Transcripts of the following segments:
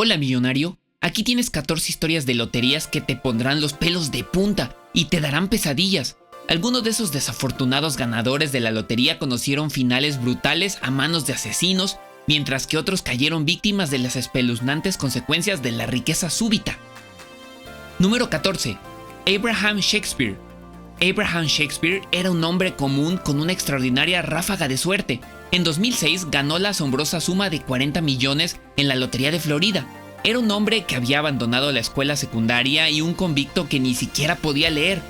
Hola millonario, aquí tienes 14 historias de loterías que te pondrán los pelos de punta y te darán pesadillas. Algunos de esos desafortunados ganadores de la lotería conocieron finales brutales a manos de asesinos, mientras que otros cayeron víctimas de las espeluznantes consecuencias de la riqueza súbita. Número 14. Abraham Shakespeare. Abraham Shakespeare era un hombre común con una extraordinaria ráfaga de suerte. En 2006 ganó la asombrosa suma de 40 millones en la Lotería de Florida. Era un hombre que había abandonado la escuela secundaria y un convicto que ni siquiera podía leer.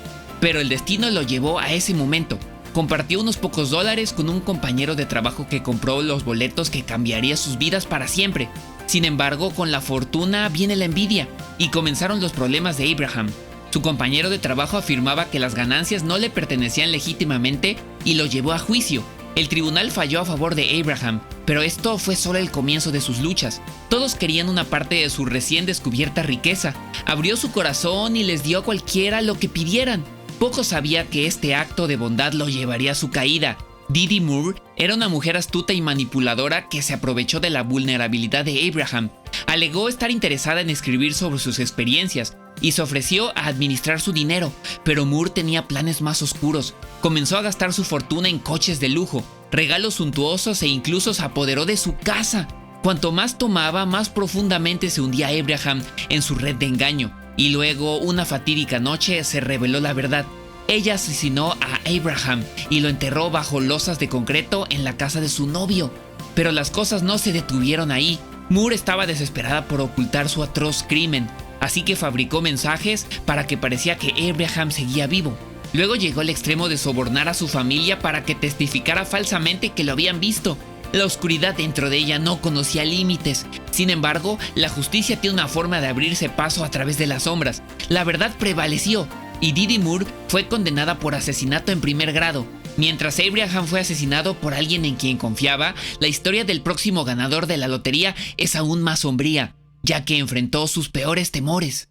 Pero el destino lo llevó a ese momento. Compartió unos pocos dólares con un compañero de trabajo que compró los boletos que cambiaría sus vidas para siempre. Sin embargo, con la fortuna viene la envidia y comenzaron los problemas de Abraham. Su compañero de trabajo afirmaba que las ganancias no le pertenecían legítimamente y lo llevó a juicio. El tribunal falló a favor de Abraham, pero esto fue solo el comienzo de sus luchas. Todos querían una parte de su recién descubierta riqueza. Abrió su corazón y les dio a cualquiera lo que pidieran. Poco sabía que este acto de bondad lo llevaría a su caída. Didi Moore era una mujer astuta y manipuladora que se aprovechó de la vulnerabilidad de Abraham. Alegó estar interesada en escribir sobre sus experiencias y se ofreció a administrar su dinero, pero Moore tenía planes más oscuros. Comenzó a gastar su fortuna en coches de lujo, regalos suntuosos e incluso se apoderó de su casa. Cuanto más tomaba, más profundamente se hundía Abraham en su red de engaño. Y luego, una fatídica noche, se reveló la verdad. Ella asesinó a Abraham y lo enterró bajo losas de concreto en la casa de su novio. Pero las cosas no se detuvieron ahí. Moore estaba desesperada por ocultar su atroz crimen, así que fabricó mensajes para que parecía que Abraham seguía vivo. Luego llegó al extremo de sobornar a su familia para que testificara falsamente que lo habían visto. La oscuridad dentro de ella no conocía límites. Sin embargo, la justicia tiene una forma de abrirse paso a través de las sombras. La verdad prevaleció y Didi Moore fue condenada por asesinato en primer grado. Mientras Abraham fue asesinado por alguien en quien confiaba, la historia del próximo ganador de la lotería es aún más sombría, ya que enfrentó sus peores temores.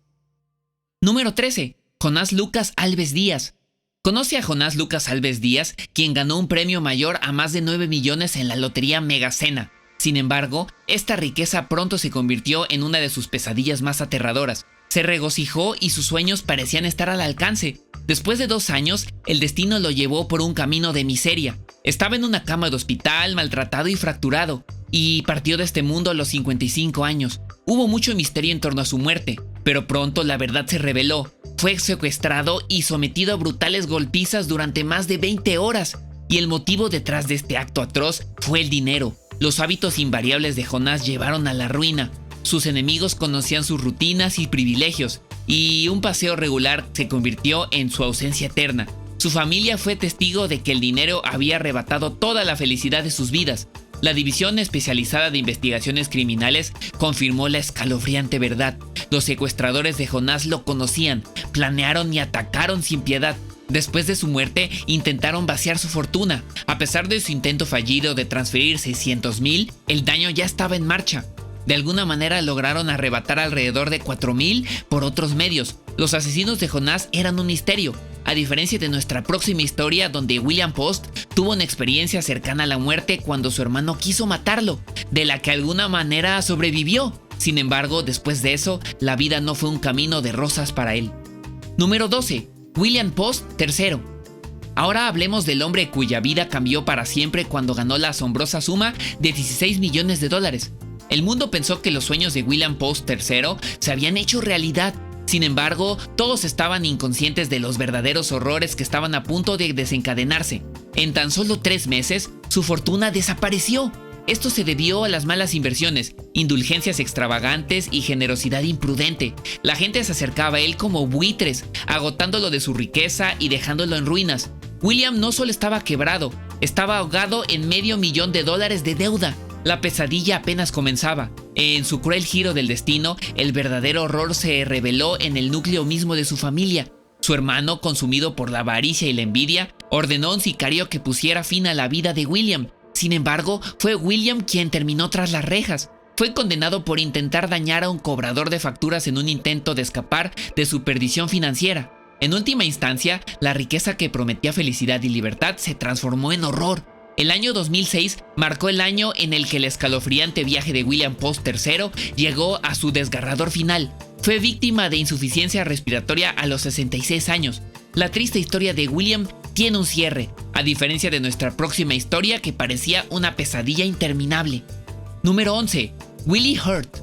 Número 13. Jonás Lucas Alves Díaz. Conoce a Jonás Lucas Alves Díaz, quien ganó un premio mayor a más de 9 millones en la lotería Megacena. Sin embargo, esta riqueza pronto se convirtió en una de sus pesadillas más aterradoras. Se regocijó y sus sueños parecían estar al alcance. Después de 2 años, el destino lo llevó por un camino de miseria. Estaba en una cama de hospital, maltratado y fracturado, y partió de este mundo a los 55 años. Hubo mucho misterio en torno a su muerte, pero pronto la verdad se reveló. Fue secuestrado y sometido a brutales golpizas durante más de 20 horas. Y el motivo detrás de este acto atroz fue el dinero. Los hábitos invariables de Jonás llevaron a la ruina. Sus enemigos conocían sus rutinas y privilegios, y un paseo regular se convirtió en su ausencia eterna. Su familia fue testigo de que el dinero había arrebatado toda la felicidad de sus vidas. La División Especializada de Investigaciones Criminales confirmó la escalofriante verdad. Los secuestradores de Jonás lo conocían, planearon y atacaron sin piedad. Después de su muerte, intentaron vaciar su fortuna. A pesar de su intento fallido de transferir 600,000, el daño ya estaba en marcha. De alguna manera lograron arrebatar alrededor de 4,000 por otros medios. Los asesinos de Jonás eran un misterio, a diferencia de nuestra próxima historia donde William Post tuvo una experiencia cercana a la muerte cuando su hermano quiso matarlo, de la que de alguna manera sobrevivió. Sin embargo, después de eso, la vida no fue un camino de rosas para él. Número 12. William Post III. Ahora hablemos del hombre cuya vida cambió para siempre cuando ganó la asombrosa suma de 16 millones de dólares. El mundo pensó que los sueños de William Post III se habían hecho realidad. Sin embargo, todos estaban inconscientes de los verdaderos horrores que estaban a punto de desencadenarse. En tan solo 3 meses, su fortuna desapareció. Esto se debió a las malas inversiones, indulgencias extravagantes y generosidad imprudente. La gente se acercaba a él como buitres, agotándolo de su riqueza y dejándolo en ruinas. William no solo estaba quebrado, estaba ahogado en $500,000 de deuda. La pesadilla apenas comenzaba. En su cruel giro del destino, el verdadero horror se reveló en el núcleo mismo de su familia. Su hermano, consumido por la avaricia y la envidia, ordenó a un sicario que pusiera fin a la vida de William. Sin embargo, fue William quien terminó tras las rejas. Fue condenado por intentar dañar a un cobrador de facturas en un intento de escapar de su perdición financiera. En última instancia, la riqueza que prometía felicidad y libertad se transformó en horror. El año 2006 marcó el año en el que el escalofriante viaje de William Post III llegó a su desgarrador final. Fue víctima de insuficiencia respiratoria a los 66 años. La triste historia de William tiene un cierre, a diferencia de nuestra próxima historia que parecía una pesadilla interminable. Número 11. Willie Hurt.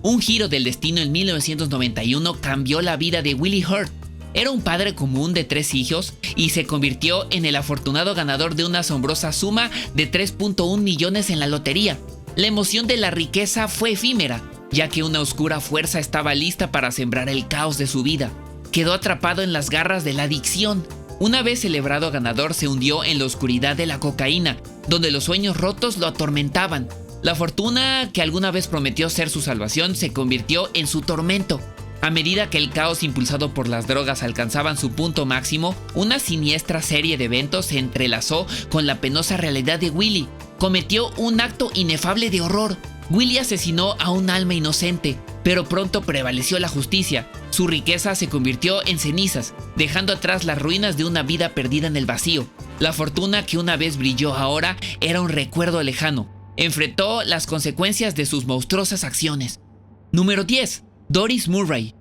Un giro del destino en 1991 cambió la vida de Willie Hurt. Era un padre común de 3 hijos y se convirtió en el afortunado ganador de una asombrosa suma de 3.1 millones en la lotería. La emoción de la riqueza fue efímera, ya que una oscura fuerza estaba lista para sembrar el caos de su vida. Quedó atrapado en las garras de la adicción. Una vez celebrado ganador, se hundió en la oscuridad de la cocaína, donde los sueños rotos lo atormentaban. La fortuna que alguna vez prometió ser su salvación se convirtió en su tormento. A medida que el caos impulsado por las drogas alcanzaban su punto máximo, una siniestra serie de eventos se entrelazó con la penosa realidad de Willie. Cometió un acto inefable de horror. Willie asesinó a un alma inocente, pero pronto prevaleció la justicia. Su riqueza se convirtió en cenizas, dejando atrás las ruinas de una vida perdida en el vacío. La fortuna que una vez brilló ahora era un recuerdo lejano. Enfrentó las consecuencias de sus monstruosas acciones. Número 10. Doris Murray.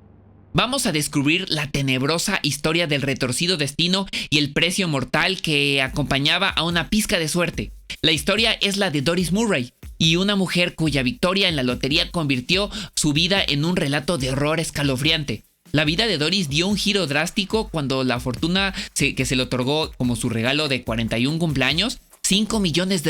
Vamos a descubrir la tenebrosa historia del retorcido destino y el precio mortal que acompañaba a una pizca de suerte. La historia es la de Doris Murray, y una mujer cuya victoria en la lotería convirtió su vida en un relato de horror escalofriante. La vida de Doris dio un giro drástico cuando la fortuna que se le otorgó como su regalo de 41 cumpleaños, $5 millones,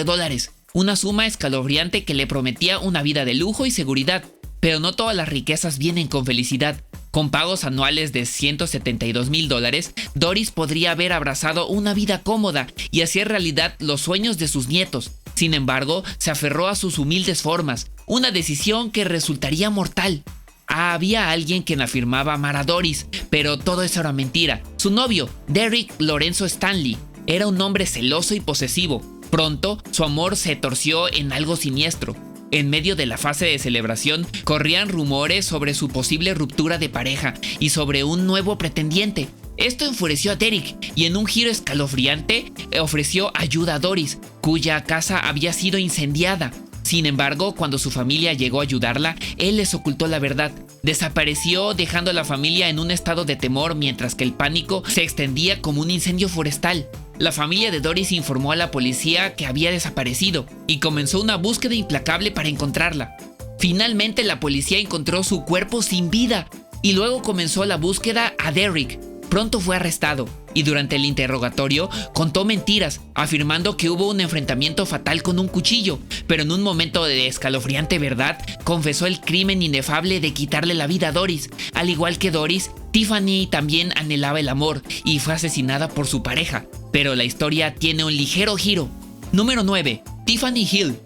una suma escalofriante que le prometía una vida de lujo y seguridad. Pero no todas las riquezas vienen con felicidad. Con pagos anuales de $172,000, Doris podría haber abrazado una vida cómoda y hacer realidad los sueños de sus nietos. Sin embargo, se aferró a sus humildes formas, una decisión que resultaría mortal. Había alguien quien afirmaba amar a Doris, pero todo eso era mentira. Su novio, Derek Lorenzo Stanley, era un hombre celoso y posesivo. Pronto, su amor se torció en algo siniestro. En medio de la fase de celebración, corrían rumores sobre su posible ruptura de pareja y sobre un nuevo pretendiente. Esto enfureció a Derek y en un giro escalofriante ofreció ayuda a Doris, cuya casa había sido incendiada. Sin embargo, cuando su familia llegó a ayudarla, él les ocultó la verdad. Desapareció dejando a la familia en un estado de temor mientras que el pánico se extendía como un incendio forestal. La familia de Doris informó a la policía que había desaparecido y comenzó una búsqueda implacable para encontrarla. Finalmente la policía encontró su cuerpo sin vida y luego comenzó la búsqueda a Derek. Pronto fue arrestado y durante el interrogatorio contó mentiras, afirmando que hubo un enfrentamiento fatal con un cuchillo, pero en un momento de escalofriante verdad, confesó el crimen inefable de quitarle la vida a Doris. Al igual que Doris, Tiffany también anhelaba el amor y fue asesinada por su pareja, pero la historia tiene un ligero giro. Número 9. Tiffany Hill.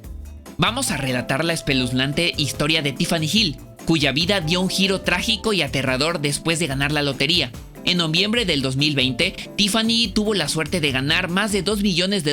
Vamos a relatar la espeluznante historia de Tiffany Hill, cuya vida dio un giro trágico y aterrador después de ganar la lotería. En noviembre del 2020, Tiffany tuvo la suerte de ganar más de $2 millones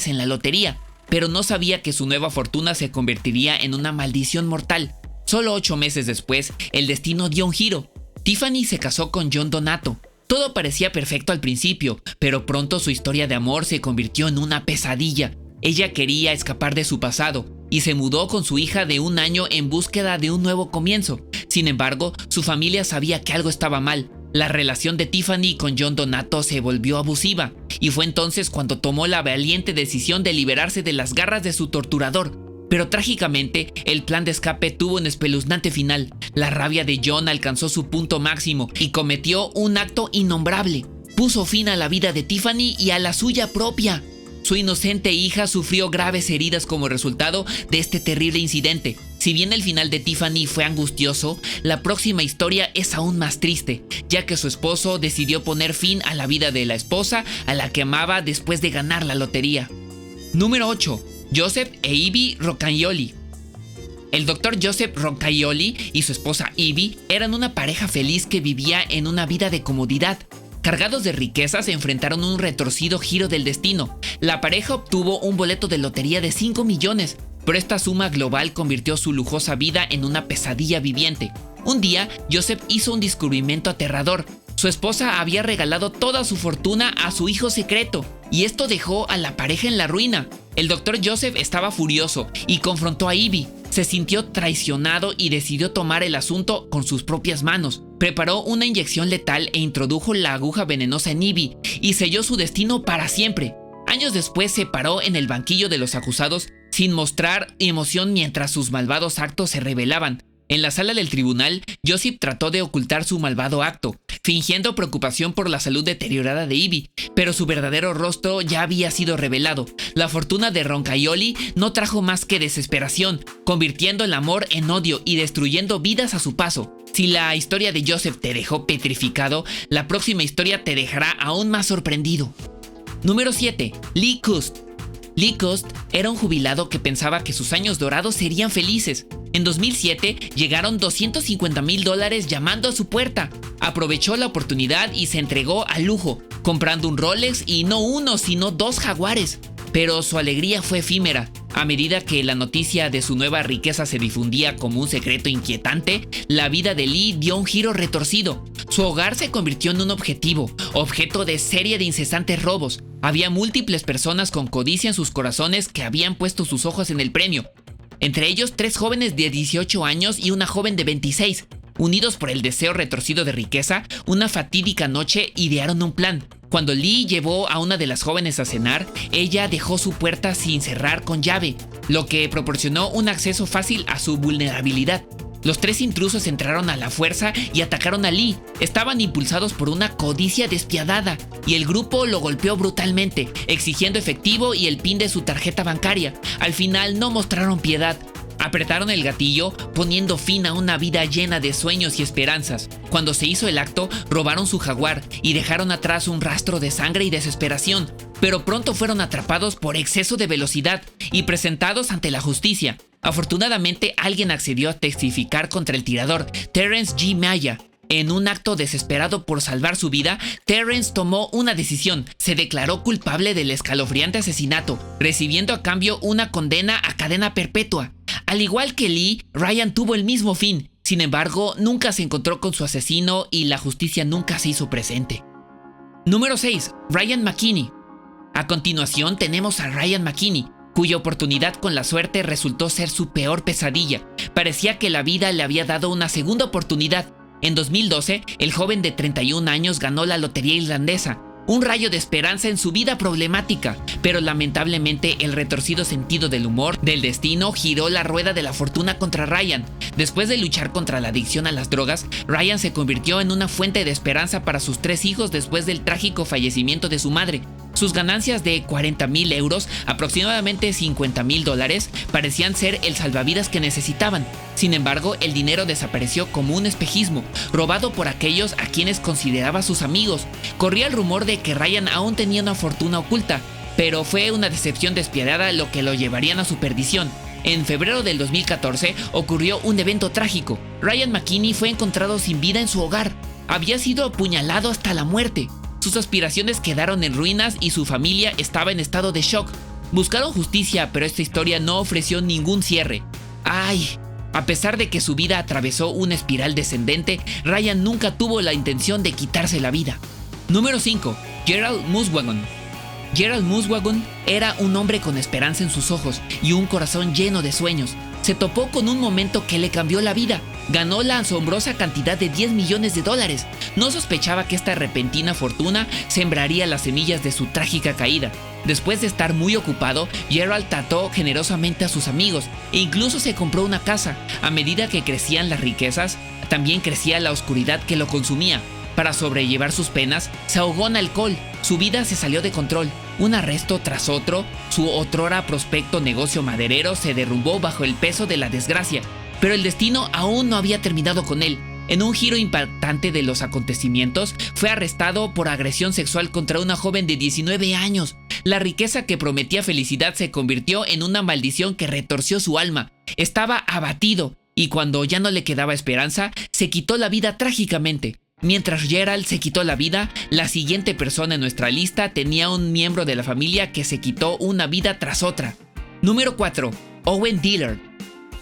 en la lotería, pero no sabía que su nueva fortuna se convertiría en una maldición mortal. Solo 8 meses después, el destino dio un giro. Tiffany se casó con John Donato. Todo parecía perfecto al principio, pero pronto su historia de amor se convirtió en una pesadilla. Ella quería escapar de su pasado y se mudó con su hija de 1 año en búsqueda de un nuevo comienzo. Sin embargo, su familia sabía que algo estaba mal. La relación de Tiffany con John Donato se volvió abusiva, y fue entonces cuando tomó la valiente decisión de liberarse de las garras de su torturador. Pero trágicamente, el plan de escape tuvo un espeluznante final. La rabia de John alcanzó su punto máximo y cometió un acto innombrable. Puso fin a la vida de Tiffany y a la suya propia. Su inocente hija sufrió graves heridas como resultado de este terrible incidente. Si bien el final de Tiffany fue angustioso, la próxima historia es aún más triste, ya que su esposo decidió poner fin a la vida de la esposa a la que amaba después de ganar la lotería. Número 8. Joseph e Ivy Rocagnoli. El Dr. Joseph Rocagnoli y su esposa Ivy eran una pareja feliz que vivía en una vida de comodidad. Cargados de riqueza, se enfrentaron a un retorcido giro del destino. La pareja obtuvo un boleto de lotería de 5 millones, pero esta suma global convirtió su lujosa vida en una pesadilla viviente. Un día, Joseph hizo un descubrimiento aterrador. Su esposa había regalado toda su fortuna a su hijo secreto, y esto dejó a la pareja en la ruina. El Dr. Joseph estaba furioso y confrontó a Ivy. Se sintió traicionado y decidió tomar el asunto con sus propias manos. Preparó una inyección letal e introdujo la aguja venenosa en Ivy y selló su destino para siempre. Años después se paró en el banquillo de los acusados sin mostrar emoción mientras sus malvados actos se revelaban. En la sala del tribunal, Joseph trató de ocultar su malvado acto, fingiendo preocupación por la salud deteriorada de Ivy, pero su verdadero rostro ya había sido revelado. La fortuna de Roncaioli no trajo más que desesperación, convirtiendo el amor en odio y destruyendo vidas a su paso. Si la historia de Joseph te dejó petrificado, la próxima historia te dejará aún más sorprendido. Número 7. Lee Kust. Lee Kust era un jubilado que pensaba que sus años dorados serían felices. En 2007 llegaron $250,000 llamando a su puerta. Aprovechó la oportunidad y se entregó al lujo, comprando un Rolex y no uno, sino 2 Jaguares. Pero su alegría fue efímera. A medida que la noticia de su nueva riqueza se difundía como un secreto inquietante, la vida de Lee dio un giro retorcido. Su hogar se convirtió en un objeto de serie de incesantes robos. Había múltiples personas con codicia en sus corazones que habían puesto sus ojos en el premio. Entre ellos 3 jóvenes de 18 años y una joven de 26. Unidos por el deseo retorcido de riqueza, una fatídica noche idearon un plan. Cuando Lee llevó a una de las jóvenes a cenar, ella dejó su puerta sin cerrar con llave, lo que proporcionó un acceso fácil a su vulnerabilidad. Los 3 intrusos entraron a la fuerza y atacaron a Lee. Estaban impulsados por una codicia despiadada y el grupo lo golpeó brutalmente, exigiendo efectivo y el PIN de su tarjeta bancaria. Al final no mostraron piedad. Apretaron el gatillo, poniendo fin a una vida llena de sueños y esperanzas. Cuando se hizo el acto, robaron su Jaguar y dejaron atrás un rastro de sangre y desesperación, pero pronto fueron atrapados por exceso de velocidad y presentados ante la justicia. Afortunadamente, alguien accedió a testificar contra el tirador, Terrence G. Maya. En un acto desesperado por salvar su vida, Terrence tomó una decisión. Se declaró culpable del escalofriante asesinato, recibiendo a cambio una condena a cadena perpetua. Al igual que Lee, Ryan tuvo el mismo fin. Sin embargo, nunca se encontró con su asesino y la justicia nunca se hizo presente. Número 6. Ryan McKinney. A continuación tenemos a Ryan McKinney, cuya oportunidad con la suerte resultó ser su peor pesadilla. Parecía que la vida le había dado una segunda oportunidad. En 2012, el joven de 31 años ganó la lotería irlandesa, un rayo de esperanza en su vida problemática, pero lamentablemente el retorcido sentido del humor del destino giró la rueda de la fortuna contra Ryan. Después de luchar contra la adicción a las drogas, Ryan se convirtió en una fuente de esperanza para sus 3 hijos después del trágico fallecimiento de su madre. Sus ganancias de 40,000 euros, aproximadamente $50,000, parecían ser el salvavidas que necesitaban. Sin embargo, el dinero desapareció como un espejismo, robado por aquellos a quienes consideraba sus amigos. Corría el rumor de que Ryan aún tenía una fortuna oculta, pero fue una decepción despiadada lo que lo llevarían a su perdición. En febrero del 2014 ocurrió un evento trágico. Ryan McKinney fue encontrado sin vida en su hogar. Había sido apuñalado hasta la muerte. Sus aspiraciones quedaron en ruinas y su familia estaba en estado de shock. Buscaron justicia, pero esta historia no ofreció ningún cierre. ¡Ay! A pesar de que su vida atravesó una espiral descendente, Ryan nunca tuvo la intención de quitarse la vida. Número 5. Gerald Muswagon. Gerald Muswagon era un hombre con esperanza en sus ojos y un corazón lleno de sueños. Se topó con un momento que le cambió la vida. Ganó la asombrosa cantidad de $10 millones. No sospechaba que esta repentina fortuna sembraría las semillas de su trágica caída. Después de estar muy ocupado, Gerald trató generosamente a sus amigos e incluso se compró una casa. A medida que crecían las riquezas, también crecía la oscuridad que lo consumía. Para sobrellevar sus penas, se ahogó en alcohol. Su vida se salió de control. Un arresto tras otro, su otrora prospecto negocio maderero se derrumbó bajo el peso de la desgracia. Pero el destino aún no había terminado con él. En un giro impactante de los acontecimientos, fue arrestado por agresión sexual contra una joven de 19 años. La riqueza que prometía felicidad se convirtió en una maldición que retorció su alma. Estaba abatido y cuando ya no le quedaba esperanza, se quitó la vida trágicamente. Mientras Gerald se quitó la vida, la siguiente persona en nuestra lista tenía un miembro de la familia que se quitó una vida tras otra. Número 4. Owen Dillard.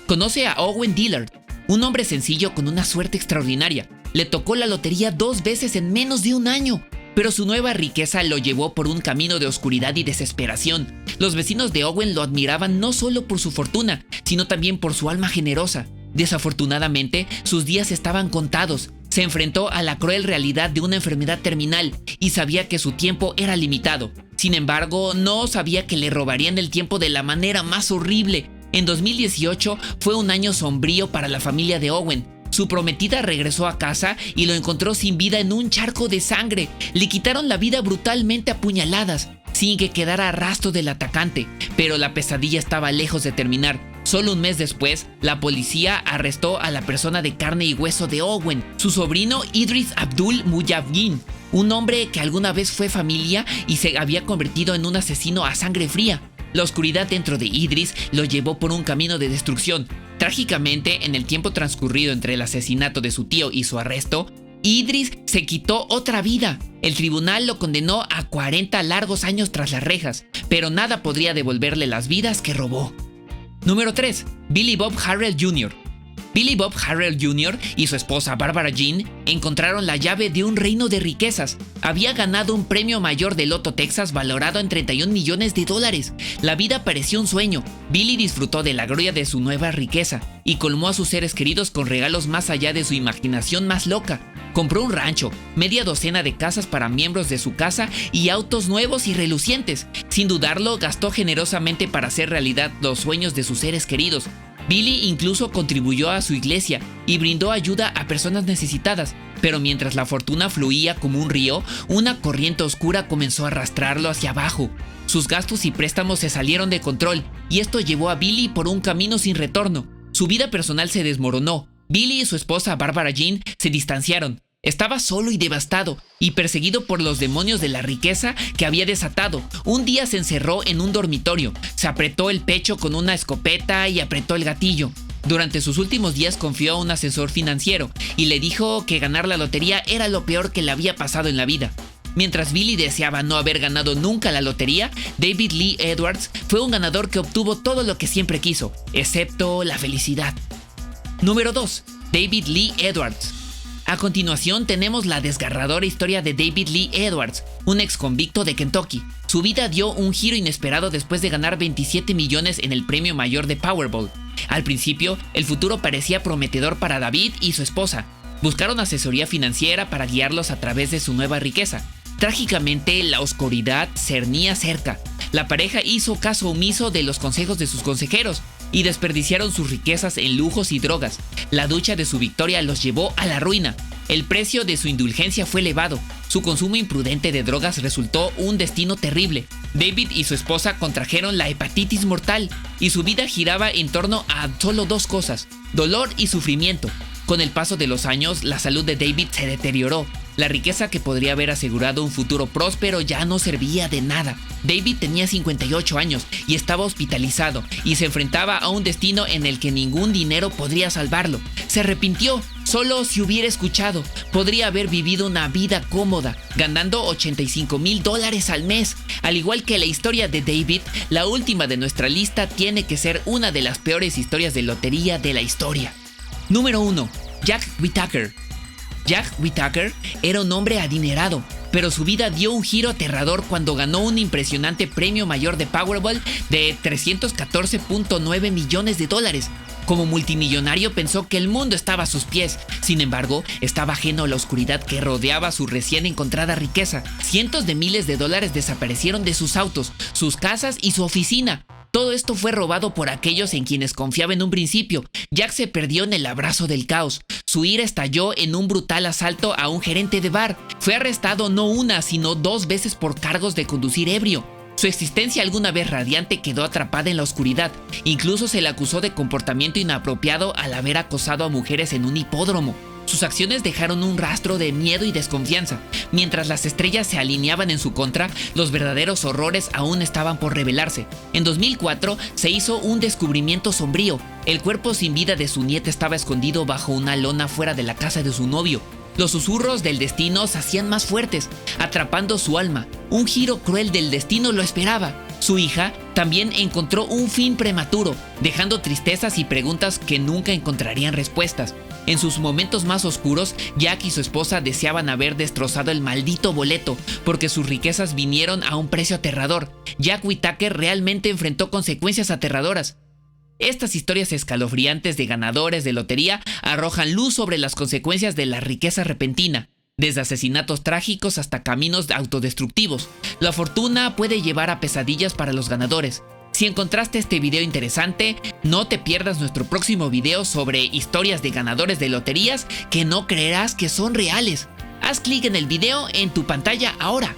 Conoce a Owen Dillard, un hombre sencillo con una suerte extraordinaria. Le tocó la lotería 2 veces en menos de un año. Pero su nueva riqueza lo llevó por un camino de oscuridad y desesperación. Los vecinos de Owen lo admiraban no solo por su fortuna, sino también por su alma generosa. Desafortunadamente, sus días estaban contados. Se enfrentó a la cruel realidad de una enfermedad terminal y sabía que su tiempo era limitado. Sin embargo, no sabía que le robarían el tiempo de la manera más horrible. En 2018 fue un año sombrío para la familia de Owen. Su prometida regresó a casa y lo encontró sin vida en un charco de sangre. Le quitaron la vida brutalmente a puñaladas, sin que quedara rastro del atacante. Pero la pesadilla estaba lejos de terminar. Solo un mes después, la policía arrestó a la persona de carne y hueso de Owen, su sobrino Idris Abdul Mujahideen, un hombre que alguna vez fue familia y se había convertido en un asesino a sangre fría. La oscuridad dentro de Idris lo llevó por un camino de destrucción. Trágicamente, en el tiempo transcurrido entre el asesinato de su tío y su arresto, Idris se quitó otra vida. El tribunal lo condenó a 40 largos años tras las rejas, pero nada podría devolverle las vidas que robó. Número 3. Billy Bob Harrell Jr. Billy Bob Harrell Jr. y su esposa Barbara Jean encontraron la llave de un reino de riquezas. Había ganado un premio mayor de Loto Texas valorado en $31 millones. La vida parecía un sueño. Billy disfrutó de la gloria de su nueva riqueza y colmó a sus seres queridos con regalos más allá de su imaginación más loca. Compró un rancho, media docena de casas para miembros de su casa y autos nuevos y relucientes. Sin dudarlo, gastó generosamente para hacer realidad los sueños de sus seres queridos. Billy incluso contribuyó a su iglesia y brindó ayuda a personas necesitadas, pero mientras la fortuna fluía como un río, una corriente oscura comenzó a arrastrarlo hacia abajo. Sus gastos y préstamos se salieron de control y esto llevó a Billy por un camino sin retorno. Su vida personal se desmoronó. Billy y su esposa Barbara Jean se distanciaron. Estaba solo y devastado, y perseguido por los demonios de la riqueza que había desatado. Un día se encerró en un dormitorio, se apretó el pecho con una escopeta y apretó el gatillo. Durante sus últimos días confió a un asesor financiero y le dijo que ganar la lotería era lo peor que le había pasado en la vida. Mientras Billy deseaba no haber ganado nunca la lotería, David Lee Edwards fue un ganador que obtuvo todo lo que siempre quiso, excepto la felicidad. Número 2. David Lee Edwards. A continuación tenemos la desgarradora historia de David Lee Edwards, un ex convicto de Kentucky. Su vida dio un giro inesperado después de ganar 27 millones en el premio mayor de Powerball. Al principio, el futuro parecía prometedor para David y su esposa. Buscaron asesoría financiera para guiarlos a través de su nueva riqueza. Trágicamente, la oscuridad cernía cerca. La pareja hizo caso omiso de los consejos de sus consejeros y desperdiciaron sus riquezas en lujos y drogas. La ducha de su victoria los llevó a la ruina. El precio de su indulgencia fue elevado. Su consumo imprudente de drogas resultó un destino terrible. David y su esposa contrajeron la hepatitis mortal y su vida giraba en torno a solo 2 cosas: dolor y sufrimiento. Con el paso de los años, la salud de David se deterioró. La riqueza que podría haber asegurado un futuro próspero ya no servía de nada. David tenía 58 años y estaba hospitalizado y se enfrentaba a un destino en el que ningún dinero podría salvarlo. Se arrepintió. Solo si hubiera escuchado, podría haber vivido una vida cómoda, ganando $85,000 al mes. Al igual que la historia de David, la última de nuestra lista tiene que ser una de las peores historias de lotería de la historia. Número 1. Jack Whittaker. Jack Whittaker era un hombre adinerado, pero su vida dio un giro aterrador cuando ganó un impresionante premio mayor de Powerball de $314.9 millones. Como multimillonario pensó que el mundo estaba a sus pies. Sin embargo, estaba ajeno a la oscuridad que rodeaba su recién encontrada riqueza. Cientos de miles de dólares desaparecieron de sus autos, sus casas y su oficina. Todo esto fue robado por aquellos en quienes confiaba en un principio. Jack se perdió en el abrazo del caos. Su ira estalló en un brutal asalto a un gerente de bar. Fue arrestado no una, sino 2 veces por cargos de conducir ebrio. Su existencia alguna vez radiante quedó atrapada en la oscuridad. Incluso se le acusó de comportamiento inapropiado al haber acosado a mujeres en un hipódromo. Sus acciones dejaron un rastro de miedo y desconfianza. Mientras las estrellas se alineaban en su contra, los verdaderos horrores aún estaban por revelarse. En 2004 se hizo un descubrimiento sombrío. El cuerpo sin vida de su nieta estaba escondido bajo una lona fuera de la casa de su novio. Los susurros del destino se hacían más fuertes, atrapando su alma. Un giro cruel del destino lo esperaba. Su hija también encontró un fin prematuro, dejando tristezas y preguntas que nunca encontrarían respuestas. En sus momentos más oscuros, Jack y su esposa deseaban haber destrozado el maldito boleto, porque sus riquezas vinieron a un precio aterrador. Jack Whittaker realmente enfrentó consecuencias aterradoras. Estas historias escalofriantes de ganadores de lotería arrojan luz sobre las consecuencias de la riqueza repentina, desde asesinatos trágicos hasta caminos autodestructivos. La fortuna puede llevar a pesadillas para los ganadores. Si encontraste este video interesante, no te pierdas nuestro próximo video sobre historias de ganadores de loterías que no creerás que son reales. Haz clic en el video en tu pantalla ahora.